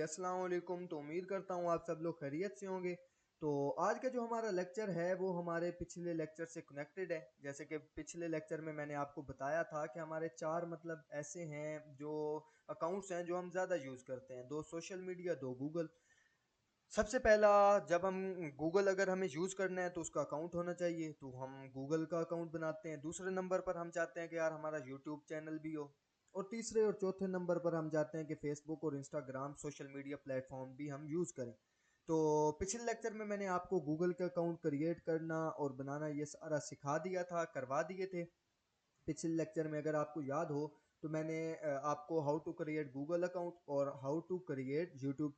अस्सलाम वालेकुम। तो उम्मीद करता हूँ आप सब लोग खैरियत से होंगे। तो आज का जो हमारा लेक्चर है वो हमारे पिछले लेक्चर से कनेक्टेड है। जैसे कि पिछले लेक्चर में मैंने आपको बताया था कि हमारे चार मतलब ऐसे हैं जो अकाउंट्स हैं जो हम ज़्यादा यूज़ करते हैं, दो सोशल मीडिया, दो गूगल। सबसे पहला, जब हम गूगल अगर हमें यूज़ करना है तो उसका अकाउंट होना चाहिए, तो हम गूगल का अकाउंट बनाते हैं। दूसरे नंबर पर हम चाहते हैं कि यार हमारा यूट्यूब चैनल भी हो। और तीसरे और चौथे नंबर पर हम चाहते हैं कि फेसबुक और इंस्टाग्राम सोशल मीडिया प्लेटफॉर्म भी हम यूज़ करें। तो पिछले लेक्चर में मैंने आपको गूगल का अकाउंट क्रिएट करना और बनाना ये सारा सिखा दिया था, करवा दिए थे। पिछले लेक्चर में अगर आपको याद हो तो मैंने आपको how to create Google account और how to create YouTube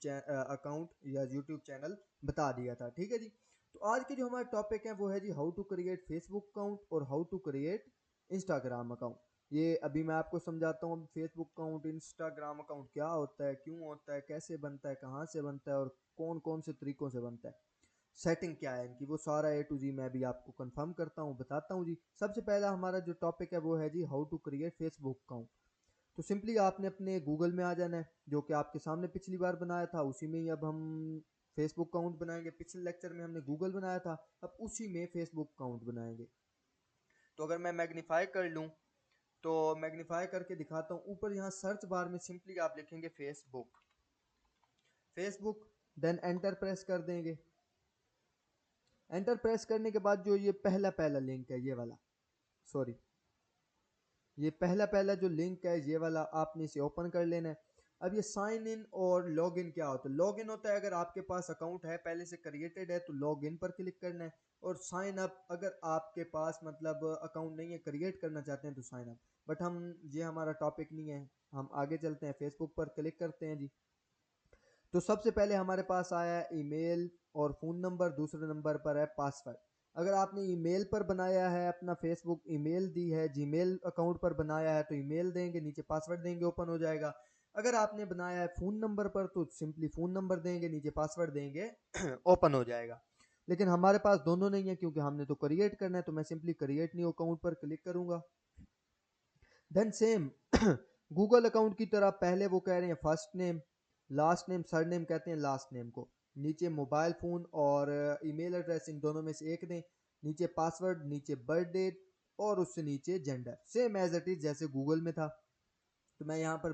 account या यूट्यूब चैनल बता दिया था। ठीक है जी। तो आज के जो हमारा टॉपिक है वो है जी how to create Facebook account और how to create Instagram account. ये अभी मैं आपको समझाता हूँ फेसबुक अकाउंट, इंस्टाग्राम अकाउंट क्या होता है, क्यों होता है, कैसे बनता है, कहाँ से बनता है और कौन कौन से तरीकों से बनता है, सेटिंग क्या है इनकी, वो सारा ए टू जी मैं भी आपको कंफर्म करता हूँ, बताता हूँ जी। सबसे पहला हमारा जो टॉपिक है वो है जी how to create Facebook account. तो सिंपली आपने अपने गूगल में आ जाना है, जो कि आपके सामने पिछली बार बनाया था उसी में ही अब हम फेसबुक अकाउंट बनाएंगे। पिछले लेक्चर में हमने गूगल बनाया था, अब उसी में फेसबुक अकाउंट बनाएंगे। तो अगर मैं मैग्नीफाई कर लूँ तो मैग्नीफाई करके दिखाता हूँ। ऊपर यहाँ सर्च बार में सिंपली आप लिखेंगे Facebook, Facebook, then enter press कर देंगे। एंटर प्रेस करने के बाद जो ये पहला पहला लिंक है ये वाला, सॉरी, ये पहला पहला जो लिंक है ये वाला, आपने इसे ओपन कर लेना है। अब ये साइन इन और लॉग इन क्या होता है? लॉग इन होता है अगर आपके पास अकाउंट है पहले से क्रिएटेड है तो लॉग इन पर क्लिक करना है। और साइन अप अगर आपके पास मतलब अकाउंट नहीं है, क्रिएट करना चाहते हैं तो साइन अप। बट हम, ये हमारा टॉपिक नहीं है, हम आगे चलते हैं। फेसबुक पर क्लिक करते हैं जी। तो सबसे पहले हमारे पास आया है ईमेल और फ़ोन नंबर, दूसरे नंबर पर है पासवर्ड। अगर आपने ईमेल पर बनाया है अपना फेसबुक, ईमेल दी है, जीमेल अकाउंट पर बनाया है तो ईमेल देंगे, नीचे पासवर्ड देंगे, ओपन हो जाएगा। अगर आपने बनाया है फ़ोन नंबर पर तो सिंपली फ़ोन नंबर देंगे, नीचे पासवर्ड देंगे, ओपन हो जाएगा। लेकिन हमारे पास दोनों नहीं है क्योंकि हमने तो क्रिएट करना है, तो मैं सिंपली क्रिएट न्यू अकाउंट पर क्लिक करूंगा। देन सेम गूगल अकाउंट की तरह पहले वो कह रहे हैं first name, last name, sir name कहते हैं लास्ट नेम को, नीचे मोबाइल फ़ोन और ईमेल एड्रेस, इन दोनों में से एक दें, नीचे पासवर्ड, नीचे बर्थ डेट और उससे नीचे gender, same as it is जैसे गूगल में था। तो मैं यहाँ पर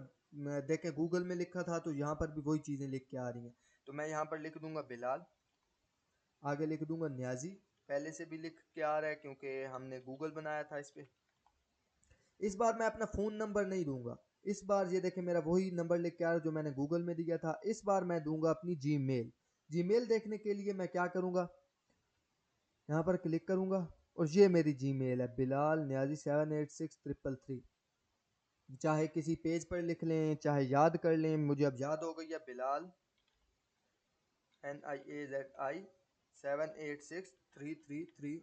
देखें गूगल में लिखा था तो यहाँ पर भी वही चीज़ें लिख के आ रही हैं। तो मैं यहाँ पर लिख दूंगा बिलाल, आगे लिख दूंगा न्याजी, पहले से भी लिख के आ रहा है क्योंकि हमने गूगल बनाया था इस पे। इस बार मैं अपना फ़ोन नंबर नहीं दूंगा, इस बार ये देखें मेरा वही नंबर लिख के आ रहा है जो मैंने गूगल में दिया था। इस बार मैं दूंगा अपनी जीमेल। जीमेल देखने के लिए मैं क्या करूंगा, यहाँ पर क्लिक करूंगा और ये मेरी जीमेल है, बिलाल न्याजी 786333। चाहे किसी पेज पर लिख लें, चाहे याद कर लें, मुझे अब याद हो गई है, बिलाल NIAZI 786333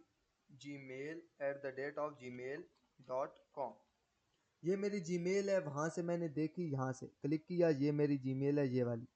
gmail@gmail.com। ये मेरी जीमेल है, वहाँ से मैंने देखी, यहाँ से क्लिक किया, ये मेरी जीमेल है ये वाली,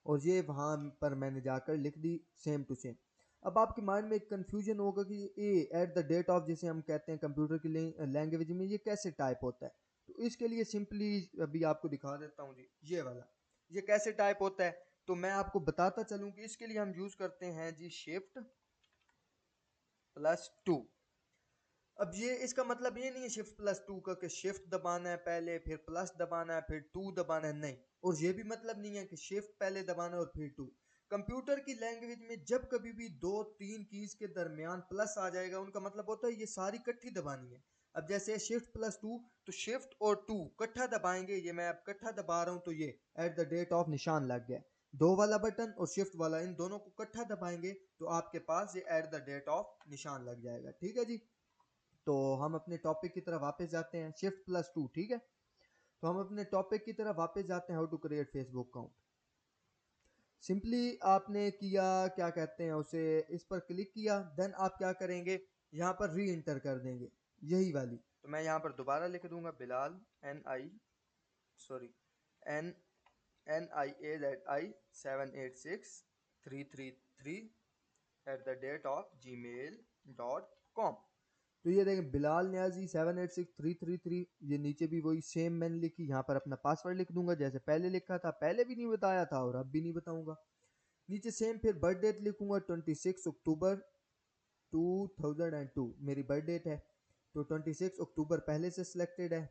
और ये वहाँ पर मैंने जाकर लिख दी सेम टू सेम। अब आपके माइंड में एक कन्फ्यूजन होगा कि ए एट द डेट ऑफ, जिसे हम कहते हैं कंप्यूटर की लैंग्वेज में, ये कैसे टाइप होता है? तो इसके लिए सिंपली अभी आपको दिखा देता हूँ जी, ये वाला, ये कैसे टाइप होता है। तो मैं आपको बताता चलूँ कि इसके लिए हम यूज़ करते हैं जी Shift+2। अब ये इसका मतलब ये नहीं है Shift+2 का कि शिफ्ट दबाना है पहले, फिर प्लस दबाना है, फिर टू दबाना है, नहीं। और ये भी मतलब नहीं है कि शिफ्ट पहले दबाना है और फिर टू। कंप्यूटर की लैंग्वेज में जब कभी भी दो तीन कीज के दरमियान प्लस आ जाएगा, उनका मतलब होता है ये सारी इकट्ठी दबानी है। अब जैसे Shift+2, तो शिफ्ट और टू इकट्ठा दबाएंगे, ये मैं अब इकट्ठा दबा रहा हूँ तो ये एट द डेट ऑफ निशान लग गया। दो वाला बटन और शिफ्ट वाला, इन दोनों को इकट्ठा दबाएंगे तो आपके पास ये एट द डेट ऑफ निशान लग जाएगा। ठीक है जी। तो हम अपने टॉपिक की तरफ वापस जाते हैं, Shift+2, ठीक है। तो हम अपने टॉपिक की तरफ वापस जाते हैं, how to create Facebook account. Simply आपने किया, क्या कहते हैं उसे, इस पर क्लिक किया, देन आप क्या करेंगे, यहाँ पर री इंटर कर देंगे यही वाली। तो मैं यहाँ पर दोबारा लिख दूंगा Bilal N I sorry N NIAZI 786333 @gmail.com। तो ये देखें बिलाल न्याजी 786333, ये नीचे भी वही सेम मैंने लिखी, यहाँ पर अपना पासवर्ड लिख दूंगा जैसे पहले लिखा था, पहले भी नहीं बताया था और अब भी नहीं बताऊंगा। नीचे सेम फिर बर्थ डेट लिखूंगा 26 अक्टूबर 2002 मेरी बर्थ डेट है। तो 26 अक्टूबर पहले से सिलेक्टेड है,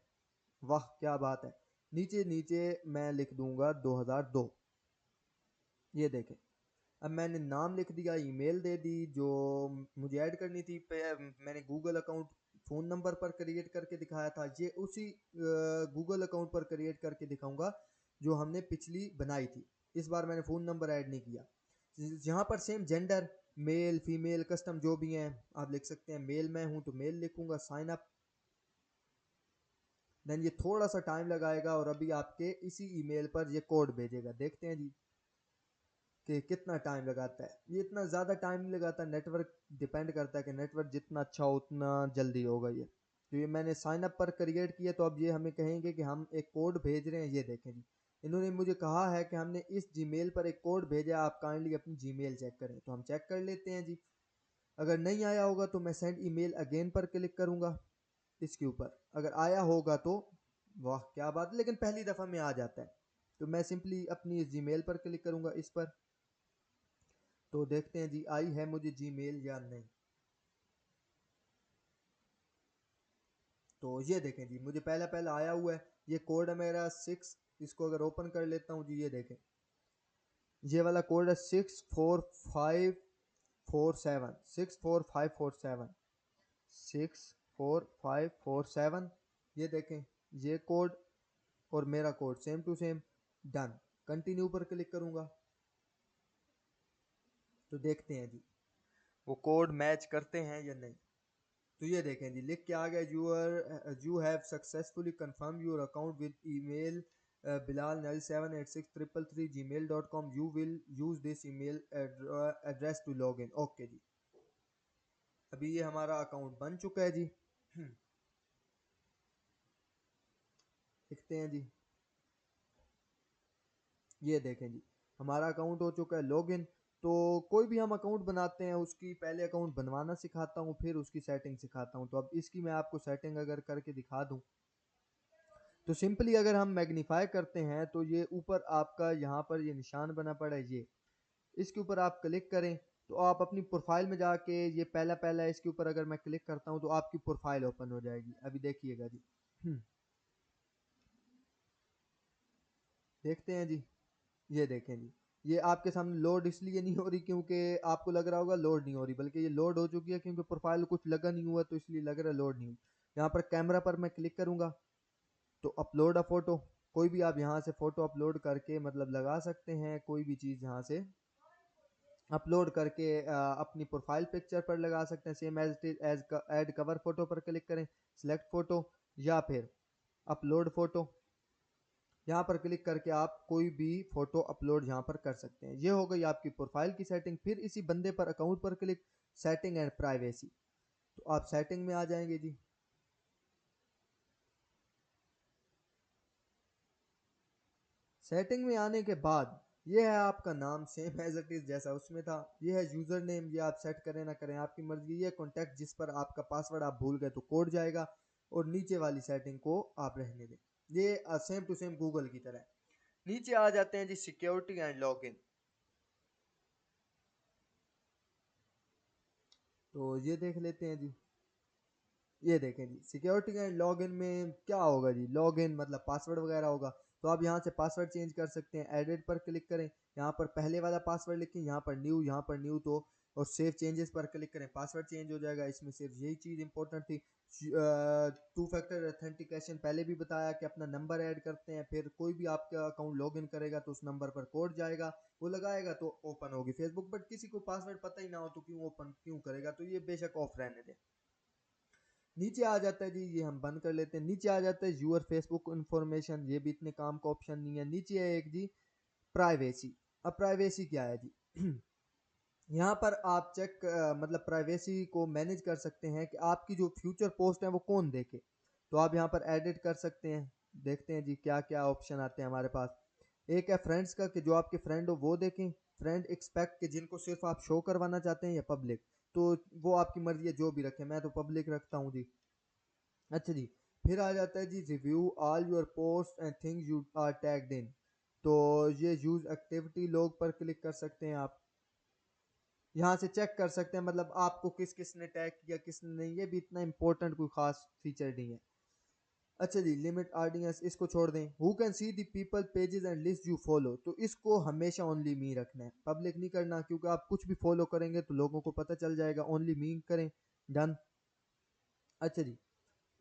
वाह क्या बात है। नीचे नीचे मैं लिख दूंगा 2002, ये देखें। अब मैंने नाम लिख दिया, ईमेल दे दी जो मुझे ऐड करनी थी मैंने गूगल अकाउंट फ़ोन नंबर पर क्रिएट करके दिखाया था, ये उसी गूगल अकाउंट पर क्रिएट करके दिखाऊंगा जो हमने पिछली बनाई थी। इस बार मैंने फ़ोन नंबर ऐड नहीं किया। यहाँ पर same gender male female custom जो भी हैं आप लिख सकते हैं, मेल मैं हूँ तो मेल लिखूंगा, साइन अप। देन ये थोड़ा सा टाइम लगाएगा और अभी आपके इसी ईमेल पर ये कोड भेजेगा, देखते हैं जी कि कितना टाइम लगाता है। ये इतना ज़्यादा टाइम नहीं लगाता, नेटवर्क डिपेंड करता है कि नेटवर्क जितना अच्छा हो उतना जल्दी होगा ये। तो ये मैंने साइन अप पर क्रिएट किया, तो अब ये हमें कहेंगे कि हम एक कोड भेज रहे हैं, ये देखें जी। इन्होंने मुझे कहा है कि हमने इस जीमेल पर एक कोड भेजा, आप काइंडली अपनी जीमेल चेक करें, तो हम चेक कर लेते हैं जी। अगर नहीं आया होगा तो मैं सेंड ईमेल अगेन पर क्लिक करूंगा इसके ऊपर, अगर आया होगा तो वाह क्या बात है, लेकिन पहली दफ़ा में आ जाता है। तो मैं सिंपली अपनी इस जीमेल पर क्लिक करूंगा इस पर, तो देखते हैं जी आई है मुझे जीमेल या नहीं। तो ये देखें जी मुझे पहला पहला आया हुआ है, ये कोड है मेरा 6। इसको अगर ओपन कर लेता हूँ जी, ये देखें ये वाला कोड है 64547, 64547, 64547। ये देखें ये कोड और मेरा code same to same. Done, continue पर क्लिक करूंगा तो देखते हैं जी वो कोड मैच करते हैं या नहीं। तो ये देखें जी लिख के आ गया, you have successfully confirm your account with email Bilal 978633 gmail.com, you will use this email address to log in. Okay जी, अभी ये हमारा अकाउंट बन चुका है जी। लिखते हैं जी, ये देखें जी हमारा अकाउंट हो चुका है लॉगिन। तो कोई भी हम अकाउंट बनाते हैं उसकी पहले अकाउंट बनवाना सिखाता हूँ, फिर उसकी सेटिंग सिखाता हूँ। तो अब इसकी मैं आपको सेटिंग अगर करके दिखा दूँ, तो सिंपली अगर हम मैग्नीफाई करते हैं तो ये ऊपर आपका यहाँ पर ये निशान बना पड़ा है, ये इसके ऊपर आप क्लिक करें तो आप अपनी प्रोफाइल में जाके ये पहला पहला इसके ऊपर अगर मैं क्लिक करता हूँ तो आपकी प्रोफाइल ओपन हो जाएगी। अभी देखिएगा जी देखते हैं जी, ये देखें जी ये आपके सामने लोड इसलिए नहीं हो रही क्योंकि आपको लग रहा होगा लोड नहीं हो रही, बल्कि ये लोड हो चुकी है क्योंकि प्रोफाइल कुछ लगा नहीं हुआ तो इसलिए लग रहा है लोड नहीं हुई। यहाँ पर कैमरा पर मैं क्लिक करूंगा तो अपलोड अ फोटो, कोई भी आप यहाँ से फोटो अपलोड करके मतलब लगा सकते हैं, कोई भी चीज़ यहाँ से अपलोड करके अपनी प्रोफाइल पिक्चर पर लगा सकते हैं। Same as it is as add cover photo पर क्लिक करें, सिलेक्ट फोटो या फिर अपलोड फोटो, यहाँ पर क्लिक करके आप कोई भी फोटो अपलोड यहाँ पर कर सकते हैं। ये हो गई आपकी प्रोफाइल की सेटिंग। फिर इसी बंदे पर अकाउंट पर क्लिक, सेटिंग एंड प्राइवेसी, तो आप सेटिंग में आ जाएंगे जी। सेटिंग में आने के बाद ये है आपका नाम सेम एज इट इज जैसा उसमें था, ये है यूजर नेम, ये आप सेट करें ना करें आपकी मर्जी। ये कॉन्टैक्ट जिस पर आपका पासवर्ड आप भूल गए तो कोड जाएगा, और नीचे वाली सेटिंग को आप रहने दें, ये सेम टू सेम गूगल की तरह। नीचे आ जाते हैं जी सिक्योरिटी एंड लॉगिन। तो ये देख लेते हैं जी, ये देखें जी सिक्योरिटी एंड लॉगिन में क्या होगा जी, लॉगिन मतलब पासवर्ड वगैरह होगा। तो आप यहाँ से पासवर्ड चेंज कर सकते हैं, एडिट पर क्लिक करें, यहाँ पर पहले वाला पासवर्ड लिखें, यहाँ पर न्यू, यहाँ पर न्यू, तो और सेव चेंजेस पर क्लिक करें, पासवर्ड चेंज हो जाएगा। इसमें सिर्फ यही चीज़ इंपॉर्टेंट थी। टू फैक्टर ऑथेंटिकेशन पहले भी बताया कि अपना नंबर ऐड करते हैं, फिर कोई भी आपका अकाउंट लॉगिन करेगा तो उस नंबर पर कोड जाएगा, वो लगाएगा तो ओपन होगी फेसबुक। बट किसी को पासवर्ड पता ही ना हो तो क्यों ओपन क्यों करेगा, तो ये बेशक ऑफ रहने दें। नीचे आ जाता है जी, ये हम बंद कर लेते हैं। नीचे आ जाता है यूर फेसबुक इन्फॉर्मेशन, ये भी इतने काम का ऑप्शन नहीं है। नीचे है एक जी प्राइवेसी। अब प्राइवेसी क्या है जी यहाँ पर आप चेक मतलब प्राइवेसी को मैनेज कर सकते हैं कि आपकी जो फ्यूचर पोस्ट है वो कौन देखे, तो आप यहाँ पर एडिट कर सकते हैं। देखते हैं जी क्या क्या ऑप्शन आते हैं हमारे पास। एक है फ्रेंड्स का कि जो आपके फ्रेंड हो वो देखें, फ्रेंड एक्सपेक्ट कि जिनको सिर्फ आप शो करवाना चाहते हैं, या पब्लिक तो वो आपकी मर्जी है जो भी रखें, मैं तो पब्लिक रखता हूँ जी। अच्छा जी, फिर आ जाता है जी review all your post and things you are tagged in. तो ये यूज एक्टिविटी लॉग पर क्लिक कर सकते हैं आप, यहाँ से चेक कर सकते हैं मतलब आपको किस किस ने टैग किया किसने नहीं, ये भी इतना इंपॉर्टेंट कोई खास फीचर नहीं है। अच्छा जी, लिमिट ऑडियंस इसको छोड़ दें। Who can see the people pages and list you follow, तो इसको हमेशा ओनली मी रखना है, पब्लिक नहीं करना, क्योंकि आप कुछ भी फॉलो करेंगे तो लोगों को पता चल जाएगा। ओनली मी करें, डन। अच्छा जी,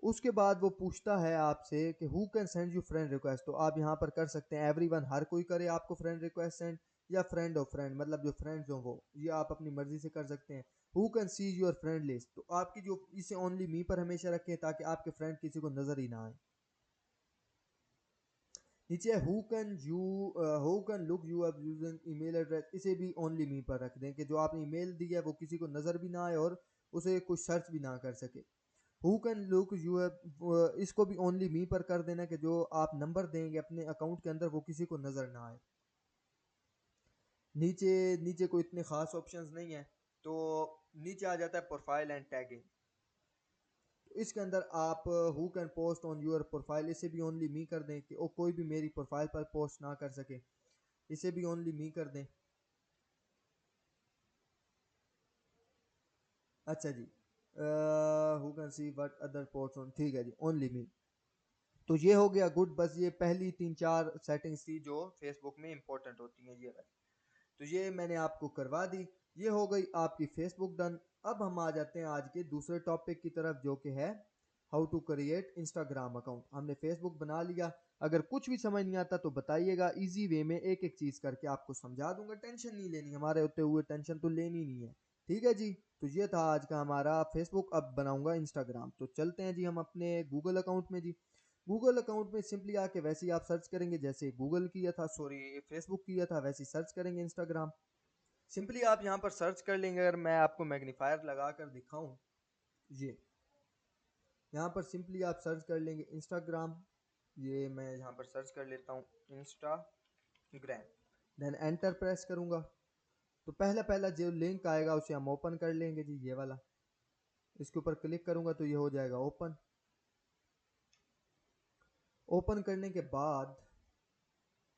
उसके बाद वो पूछता है आपसे कि who can send you friend request, तो आप यहाँ पर कर सकते हैं एवरीवन, हर कोई करे आपको फ्रेंड रिक्वेस्ट सेंड, या फ्रेंड ऑफ फ्रेंड मतलब जो फ्रेंड्स हो वो, ये आप अपनी मर्जी से कर सकते हैं। Who can see your friend list, तो आपकी जो इसे ओनली मी पर हमेशा रखें ताकि आपके फ्रेंड किसी को नजर ही ना आए। नीचे who can look you up using email address, इसे भी ओनली मी पर रख दें कि जो आपने ईमेल दी है वो किसी को नजर भी ना आए और उसे कुछ सर्च भी ना कर सके। Who can look you have, इसको भी ओनली मी पर कर देना कि जो आप नंबर देंगे अपने अकाउंट के अंदर वो किसी को नज़र ना आए। नीचे नीचे कोई इतने खास ऑप्शंस नहीं है, तो नीचे आ जाता है प्रोफाइल एंड टैगिंग। तो इसके अंदर आप who can post on your profile, इसे भी ओनली मी कर दें कि ओ कोई भी मेरी प्रोफाइल पर पोस्ट ना कर सके, इसे भी ओनली मी कर दें। अच्छा जी, who can see what other post on, ठीक है जी, ओनली मी। तो ये हो गया गुड, बस ये पहली 3-4 सेटिंग्स थी जो फेसबुक में इंपॉर्टेंट होती हैं ये वाली, तो ये मैंने आपको करवा दी। ये हो गई आपकी फेसबुक डन। अब हम आ जाते हैं आज के दूसरे टॉपिक की तरफ जो कि है how to create Instagram account. हमने फेसबुक बना लिया, अगर कुछ भी समझ नहीं आता तो बताइएगा, इजी वे में एक एक चीज़ करके आपको समझा दूंगा, टेंशन नहीं लेनी, हमारे होते हुए टेंशन तो लेनी नहीं है। ठीक है जी, तो ये था आज का हमारा फेसबुक, अब बनाऊंगा इंस्टाग्राम। तो चलते हैं जी हम अपने गूगल अकाउंट में जी। गूगल अकाउंट में सिंपली आके वैसे ही आप सर्च करेंगे जैसे गूगल किया था, सॉरी फेसबुक किया था, वैसे ही सर्च करेंगे इंस्टाग्राम। सिंपली आप यहाँ पर सर्च कर लेंगे, अगर मैं आपको मैग्नीफायर लगा कर दिखाऊं, ये यहाँ पर सिंपली आप सर्च कर लेंगे इंस्टाग्राम। ये मैं यहाँ पर सर्च कर लेता हूँ इंस्टाग्राम, देन एंटर प्रेस करूँगा। तो पहला पहला जो लिंक आएगा उसे हम ओपन कर लेंगे जी, ये वाला, इसके ऊपर क्लिक करूँगा तो ये हो जाएगा ओपन। ओपन करने के बाद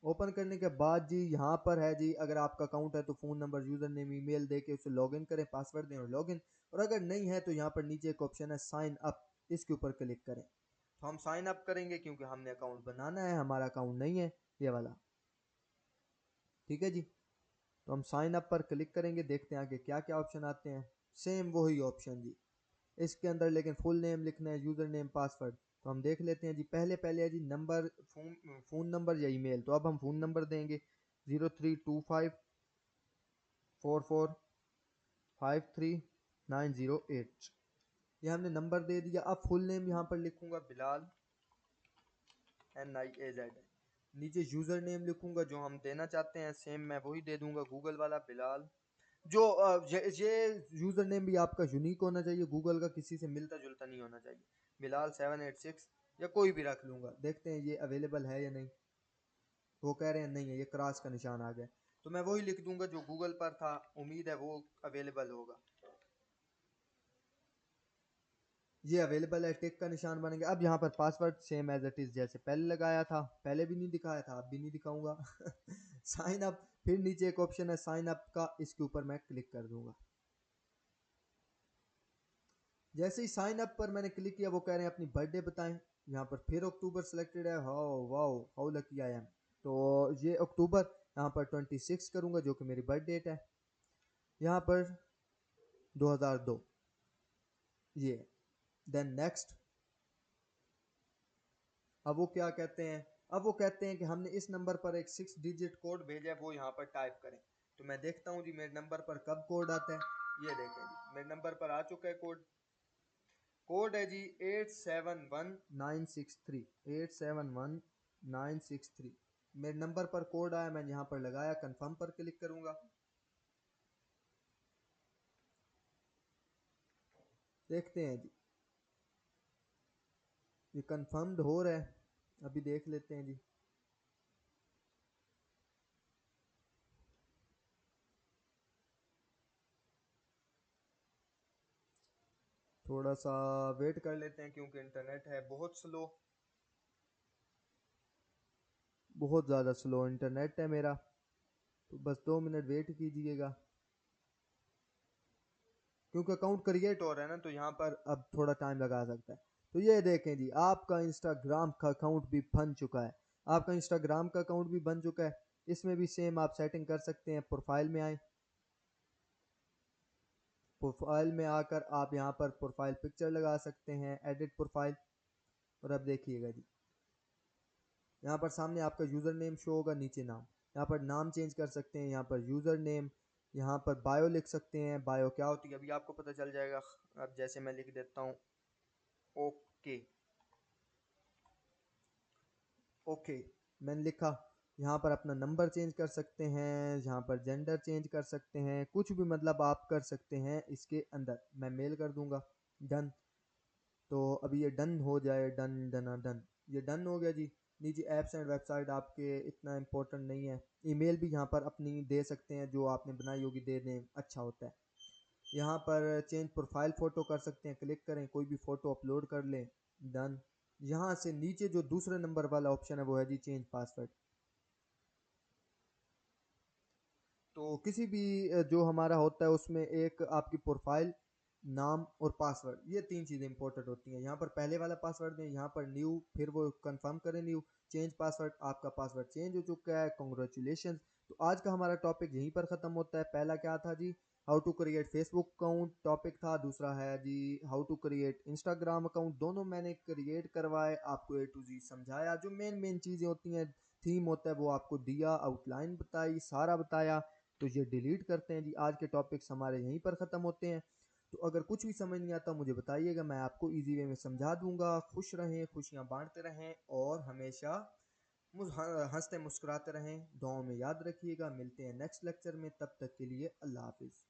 ओपन करने के बाद जी यहाँ पर है जी, अगर आपका अकाउंट है तो phone number user name email दे के उसे लॉगिन करें, पासवर्ड दें और लॉगिन। और अगर नहीं है तो यहाँ पर नीचे एक ऑप्शन है साइन अप, इसके ऊपर क्लिक करें। तो हम साइन अप करेंगे क्योंकि हमने अकाउंट बनाना है, हमारा अकाउंट नहीं है ये वाला। ठीक है जी, तो हम साइन अप पर क्लिक करेंगे, देखते हैं आगे क्या क्या ऑप्शन आते हैं। सेम वही ऑप्शन जी, इसके अंदर लेकिन फुल नेम लिखना है, यूज़र नेम पासवर्ड। तो हम देख लेते हैं जी, पहले पहले है जी नंबर, फ़ोन नंबर या ईमेल, तो अब हम फ़ोन नंबर देंगे 0325445908, ये हमने नंबर दे दिया। अब फुल नेम यहाँ पर लिखूंगा बिलाल, NIAZ। नीचे यूज़र नेम लिखूंगा जो हम देना चाहते हैं, सेम मैं वही दे दूंगा गूगल वाला बिलाल। जो ये यूज़र नेम भी आपका यूनिक होना चाहिए, गूगल का किसी से मिलता जुलता नहीं होना चाहिए। बिलाल 786 या कोई भी रख लूँगा, देखते हैं ये अवेलेबल है या नहीं। वो कह रहे हैं नहीं है, ये क्रॉस का निशान आ गया, तो मैं वही लिख दूंगा जो गूगल पर था, उम्मीद है वो अवेलेबल होगा। ये अवेलेबल है, टिक का निशान बनेगा। अब यहाँ पर password same as it is जैसे पहले लगाया था, पहले भी नहीं दिखाया था अब भी नहीं दिखाऊंगा। साइन अप, फिर नीचे एक ऑप्शन है साइन अप का, इसके ऊपर मैं क्लिक कर दूंगा। जैसे ही साइन अप पर मैंने क्लिक किया वो कह रहे हैं अपनी बर्थडे बताएं, यहाँ पर फिर अक्टूबर सेलेक्टेड है, how wow how lucky I am. तो ये अक्टूबर, यहाँ पर 26 करूँगा जो कि मेरी बर्थ डेट है, यहाँ पर 2002, ये, देन नेक्स्ट। अब वो क्या कहते हैं, अब वो कहते हैं कि हमने इस नंबर पर एक 6 डिजिट कोड भेजा है, वो यहाँ पर टाइप करें। तो मैं देखता हूँ जी मेरे नंबर पर कब कोड आता है, ये देखें जी मेरे नंबर पर आ चुका है कोड। कोड है जी 871963, 871963 मेरे नंबर पर कोड आया, मैं यहाँ पर लगाया, कंफर्म पर क्लिक करूँगा। देखते हैं जी ये कंफर्म्ड हो रहा है, अभी देख लेते हैं जी। थोड़ा सा वेट कर लेते हैं क्योंकि इंटरनेट है बहुत स्लो, बहुत ज़्यादा स्लो इंटरनेट है मेरा। तो बस 2 मिनट वेट कीजिएगा क्योंकि अकाउंट क्रिएट हो रहा है ना, तो यहाँ पर अब थोड़ा टाइम लगा सकता है। तो ये देखें जी, आपका इंस्टाग्राम का अकाउंट भी बन चुका है। आपका इंस्टाग्राम का अकाउंट भी बन चुका है। इसमें भी सेम आप सेटिंग कर सकते हैं। प्रोफाइल में आए, प्रोफाइल में आकर आप यहाँ पर प्रोफाइल पिक्चर लगा सकते हैं, एडिट प्रोफाइल। और अब देखिएगा जी, यहाँ पर सामने आपका यूज़र नेम शो होगा, नीचे नाम। यहाँ पर नाम चेंज कर सकते हैं, यहाँ पर यूज़र नेम, यहाँ पर बायो लिख सकते हैं। बायो क्या होती है अभी आपको पता चल जाएगा। अब जैसे मैं लिख देता हूँ ओके, ओके मैंने लिखा। यहाँ पर अपना नंबर चेंज कर सकते हैं, यहाँ पर जेंडर चेंज कर सकते हैं, कुछ भी मतलब आप कर सकते हैं इसके अंदर। मैं मेल कर दूंगा, डन। तो अभी ये डन हो जाए, डन डन डन, ये डन हो गया जी। नीचे ऐप्स एंड वेबसाइट आपके इतना इम्पोर्टेंट नहीं है। ईमेल भी यहाँ पर अपनी दे सकते हैं, जो आपने बनाई होगी दे दें, अच्छा होता है। यहाँ पर चेंज प्रोफाइल फ़ोटो कर सकते हैं, क्लिक करें, कोई भी फ़ोटो अपलोड कर लें, डन। यहाँ से नीचे जो दूसरे नंबर वाला ऑप्शन है वो है जी चेंज पासवर्ड। तो किसी भी जो हमारा होता है उसमें एक आपकी प्रोफाइल, नाम और पासवर्ड, ये तीन चीज़ें इंपॉर्टेंट होती हैं। यहाँ पर पहले वाला पासवर्ड दें, यहाँ पर न्यू, फिर वो कंफर्म करें न्यू, चेंज पासवर्ड। आपका पासवर्ड चेंज हो चुका है, कॉन्ग्रेचुलेशन। तो आज का हमारा टॉपिक यहीं पर ख़त्म होता है। पहला क्या था जी, how to create Facebook account topic था। दूसरा है जी how to create Instagram account. दोनों मैंने क्रिएट करवाए, आपको ए टू जी समझाया, जो मेन मेन चीज़ें होती हैं, थीम होता है वो आपको दिया, आउटलाइन बताई, सारा बताया। तो ये डिलीट करते हैं जी। आज के टॉपिक्स हमारे यहीं पर ख़त्म होते हैं। तो अगर कुछ भी समझ नहीं आता मुझे बताइएगा, मैं आपको इजी वे में समझा दूंगा। खुश रहें, खुशियाँ बांटते रहें और हमेशा हंसते मुस्कुराते रहें। दुआओं में याद रखिएगा। मिलते हैं नेक्स्ट लेक्चर में, तब तक के लिए अल्लाह हाफिज़।